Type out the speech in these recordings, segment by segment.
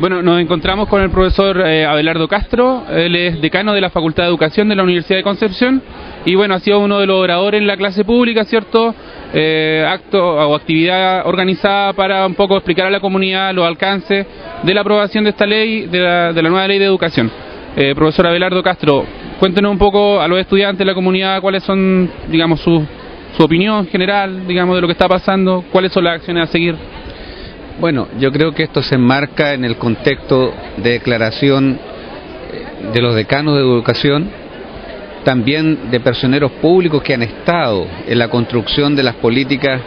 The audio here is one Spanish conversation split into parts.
Bueno, nos encontramos con el profesor Abelardo Castro. Él es decano de la Facultad de Educación de la Universidad de Concepción y bueno, ha sido uno de los oradores en la clase pública, ¿cierto? Acto o actividad organizada para un poco explicar a la comunidad los alcances de la aprobación de esta ley, de la nueva ley de educación. Profesor Abelardo Castro, cuéntenos un poco a los estudiantes de la comunidad cuáles son, digamos, su opinión general, digamos, de lo que está pasando, cuáles son las acciones a seguir. Bueno, yo creo que esto se enmarca en el contexto de declaración de los decanos de educación, también de personeros públicos que han estado en la construcción de las políticas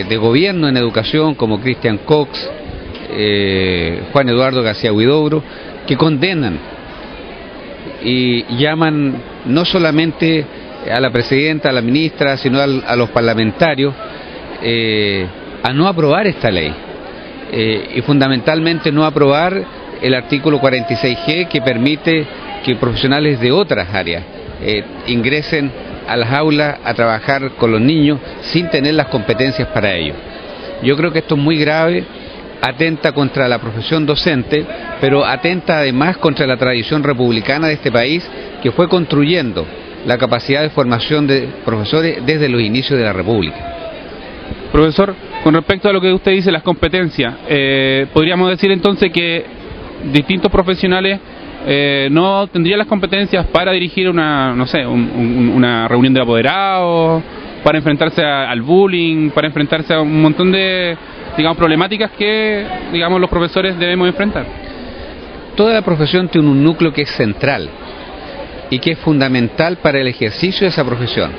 de gobierno en educación, como Cristian Cox, Juan Eduardo García Huidobro, que condenan y llaman no solamente a la presidenta, a la ministra, sino a los parlamentarios a no aprobar esta ley. Y fundamentalmente no aprobar el artículo 46G que permite que profesionales de otras áreas ingresen a las aulas a trabajar con los niños sin tener las competencias para ello. Yo creo que esto es muy grave, atenta contra la profesión docente, pero atenta además contra la tradición republicana de este país que fue construyendo la capacidad de formación de profesores desde los inicios de la República. Profesor, con respecto a lo que usted dice, las competencias, podríamos decir entonces que distintos profesionales no tendrían las competencias para dirigir una reunión de apoderados, para enfrentarse al bullying, para enfrentarse a un montón de, digamos, problemáticas que, digamos, los profesores debemos enfrentar. Toda la profesión tiene un núcleo que es central y que es fundamental para el ejercicio de esa profesión.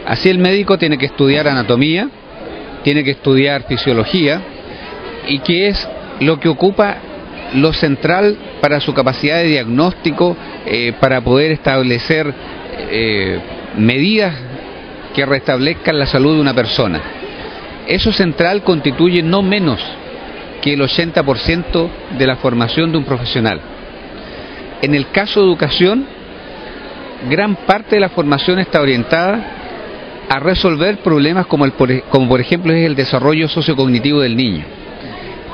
Así el médico tiene que estudiar anatomía, tiene que estudiar fisiología, y que es lo que ocupa lo central para su capacidad de diagnóstico, para poder establecer medidas que restablezcan la salud de una persona. Eso central constituye no menos que el 80% de la formación de un profesional. En el caso de educación, gran parte de la formación está orientada a resolver problemas como por ejemplo es el desarrollo sociocognitivo del niño,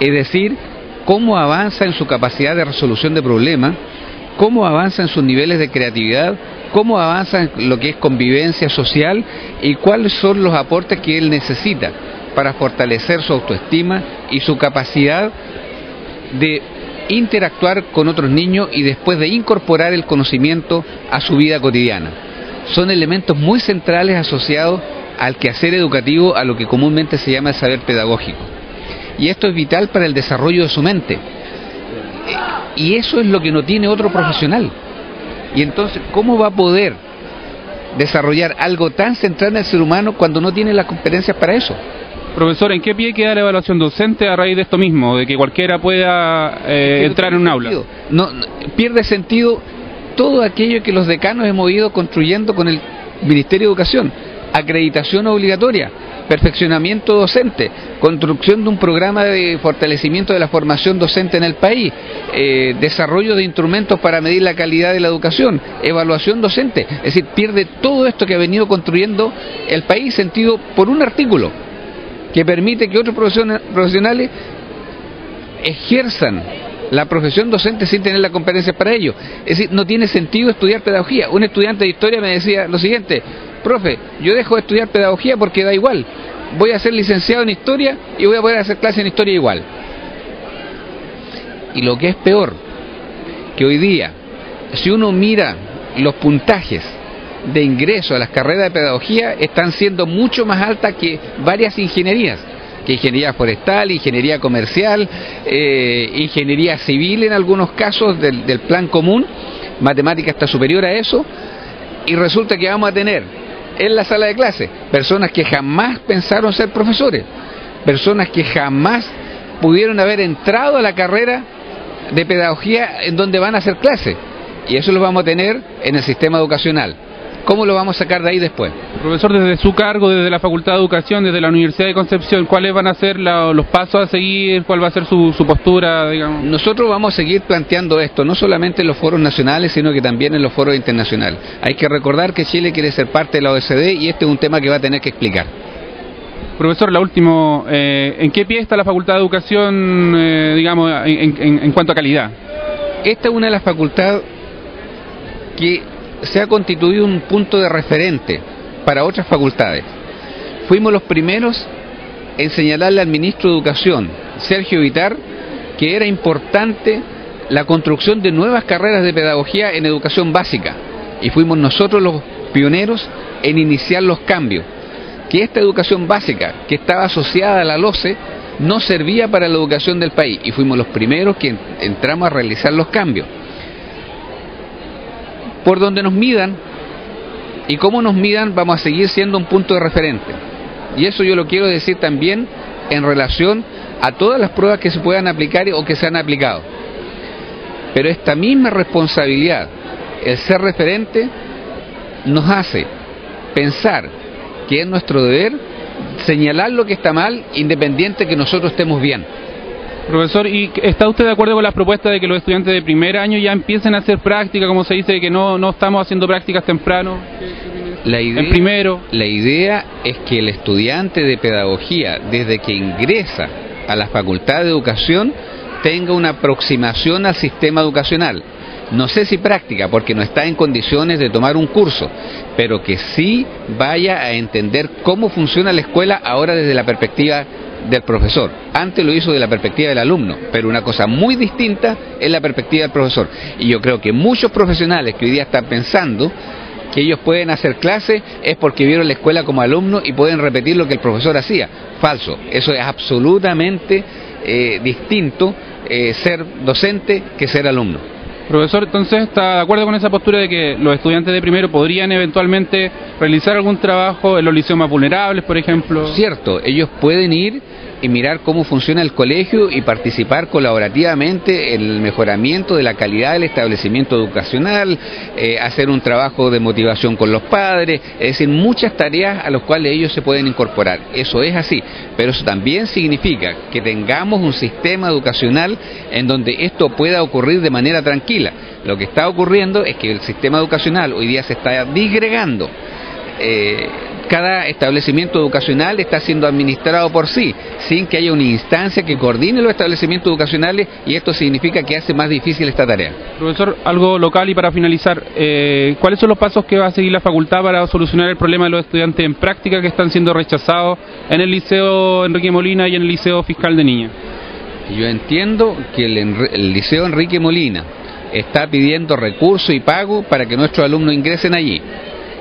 es decir, cómo avanza en su capacidad de resolución de problemas, cómo avanza en sus niveles de creatividad, cómo avanza en lo que es convivencia social y cuáles son los aportes que él necesita para fortalecer su autoestima y su capacidad de interactuar con otros niños y después de incorporar el conocimiento a su vida cotidiana. Son elementos muy centrales asociados al quehacer educativo, a lo que comúnmente se llama el saber pedagógico. Y esto es vital para el desarrollo de su mente. Y eso es lo que no tiene otro profesional. Y entonces, ¿cómo va a poder desarrollar algo tan central en el ser humano cuando no tiene las competencias para eso? Profesor, ¿en qué pie queda la evaluación docente a raíz de esto mismo, de que cualquiera pueda entrar en un aula? No, pierde sentido todo aquello que los decanos hemos ido construyendo con el Ministerio de Educación: acreditación obligatoria, perfeccionamiento docente, construcción de un programa de fortalecimiento de la formación docente en el país, desarrollo de instrumentos para medir la calidad de la educación, evaluación docente. Es decir, pierde todo esto que ha venido construyendo el país sentido por un artículo que permite que otros profesionales ejerzan la profesión docente sin tener la competencia para ello. Es decir, no tiene sentido estudiar pedagogía. Un estudiante de historia me decía lo siguiente: profe, yo dejo de estudiar pedagogía porque da igual, voy a ser licenciado en historia y voy a poder hacer clase en historia igual. Y lo que es peor, que hoy día, si uno mira los puntajes de ingreso a las carreras de pedagogía, están siendo mucho más altas que varias ingenierías, que ingeniería forestal, ingeniería comercial, ingeniería civil en algunos casos del plan común. Matemática está superior a eso, y resulta que vamos a tener en la sala de clase personas que jamás pensaron ser profesores, personas que jamás pudieron haber entrado a la carrera de pedagogía en donde van a hacer clase, y eso lo vamos a tener en el sistema educacional. ¿Cómo lo vamos a sacar de ahí después? Profesor, desde su cargo, desde la Facultad de Educación, desde la Universidad de Concepción, ¿cuáles van a ser los pasos a seguir? ¿Cuál va a ser su postura, digamos? Nosotros vamos a seguir planteando esto, no solamente en los foros nacionales, sino que también en los foros internacionales. Hay que recordar que Chile quiere ser parte de la OECD y este es un tema que va a tener que explicar. Profesor, la última, ¿en qué pie está la Facultad de Educación, digamos, en cuanto a calidad? Esta es una de las facultades que se ha constituido un punto de referente para otras facultades. Fuimos los primeros en señalarle al ministro de Educación, Sergio Vitar, que era importante la construcción de nuevas carreras de pedagogía en educación básica, y fuimos nosotros los pioneros en iniciar los cambios, que esta educación básica que estaba asociada a la LOCE no servía para la educación del país, y fuimos los primeros que entramos a realizar los cambios. Por donde nos midan y cómo nos midan, vamos a seguir siendo un punto de referente, y eso yo lo quiero decir también en relación a todas las pruebas que se puedan aplicar o que se han aplicado. Pero esta misma responsabilidad, el ser referente, nos hace pensar que es nuestro deber señalar lo que está mal, independiente que nosotros estemos bien. Profesor, ¿y está usted de acuerdo con las propuestas de que los estudiantes de primer año ya empiecen a hacer práctica, como se dice, que no estamos haciendo prácticas temprano? La idea es que el estudiante de pedagogía, desde que ingresa a la Facultad de Educación, tenga una aproximación al sistema educacional. No sé si práctica, porque no está en condiciones de tomar un curso, pero que sí vaya a entender cómo funciona la escuela ahora desde la perspectiva del profesor. Antes lo hizo de la perspectiva del alumno, pero una cosa muy distinta es la perspectiva del profesor. Y yo creo que muchos profesionales que hoy día están pensando que ellos pueden hacer clases es porque vieron la escuela como alumno y pueden repetir lo que el profesor hacía. Falso, eso es absolutamente distinto ser docente que ser alumno. Profesor, entonces, ¿está de acuerdo con esa postura de que los estudiantes de primero podrían eventualmente realizar algún trabajo en los liceos más vulnerables, por ejemplo? Cierto, ellos pueden ir y mirar cómo funciona el colegio y participar colaborativamente en el mejoramiento de la calidad del establecimiento educacional, hacer un trabajo de motivación con los padres, es decir, muchas tareas a las cuales ellos se pueden incorporar. Eso es así, pero eso también significa que tengamos un sistema educacional en donde esto pueda ocurrir de manera tranquila. Lo que está ocurriendo es que el sistema educacional hoy día se está disgregando. Cada establecimiento educacional está siendo administrado por sí, sin que haya una instancia que coordine los establecimientos educacionales, y esto significa que hace más difícil esta tarea. Profesor, algo local y para finalizar, ¿cuáles son los pasos que va a seguir la facultad para solucionar el problema de los estudiantes en práctica que están siendo rechazados en el Liceo Enrique Molina y en el Liceo Fiscal de Niña? Yo entiendo que el Liceo Enrique Molina está pidiendo recursos y pago para que nuestros alumnos ingresen allí.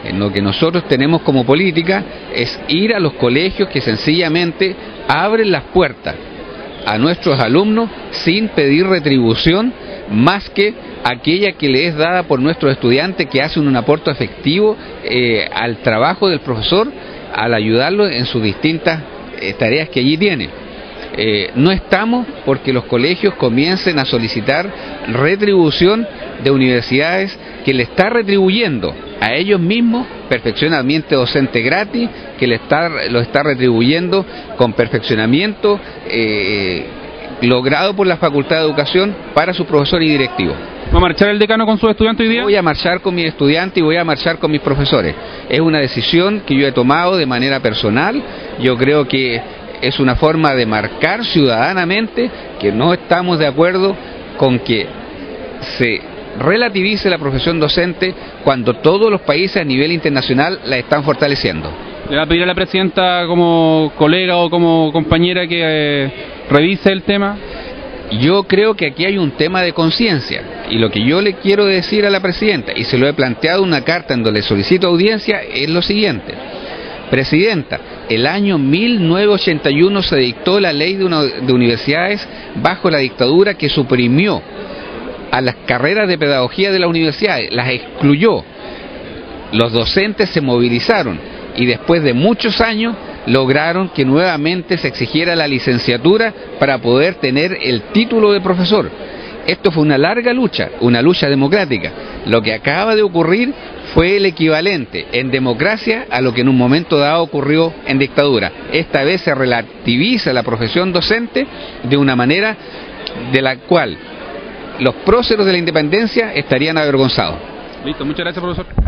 En lo que nosotros tenemos como política es ir a los colegios que sencillamente abren las puertas a nuestros alumnos sin pedir retribución más que aquella que le es dada por nuestros estudiantes, que hacen un aporte efectivo al trabajo del profesor al ayudarlo en sus distintas tareas que allí tiene. No estamos porque los colegios comiencen a solicitar retribución de universidades que le está retribuyendo a ellos mismos perfeccionamiento docente gratis, que lo está retribuyendo con perfeccionamiento logrado por la Facultad de Educación para su profesor y directivo. ¿Va a marchar el decano con sus estudiantes hoy día? Voy a marchar con mis estudiantes y voy a marchar con mis profesores. Es una decisión que yo he tomado de manera personal. Yo creo que es una forma de marcar ciudadanamente que no estamos de acuerdo con que se relativice la profesión docente cuando todos los países a nivel internacional la están fortaleciendo. ¿Le va a pedir a la presidenta como colega o como compañera que revise el tema? Yo creo que aquí hay un tema de conciencia, y lo que yo le quiero decir a la presidenta, y se lo he planteado en una carta en donde le solicito audiencia, es lo siguiente. Presidenta, el año 1981 se dictó la ley de universidades bajo la dictadura que suprimió a las carreras de pedagogía de las universidades, las excluyó. Los docentes se movilizaron y después de muchos años lograron que nuevamente se exigiera la licenciatura para poder tener el título de profesor. Esto fue una larga lucha, una lucha democrática. Lo que acaba de ocurrir fue el equivalente en democracia a lo que en un momento dado ocurrió en dictadura. Esta vez se relativiza la profesión docente de una manera de la cual los próceros de la independencia estarían avergonzados. Listo, muchas gracias, profesor.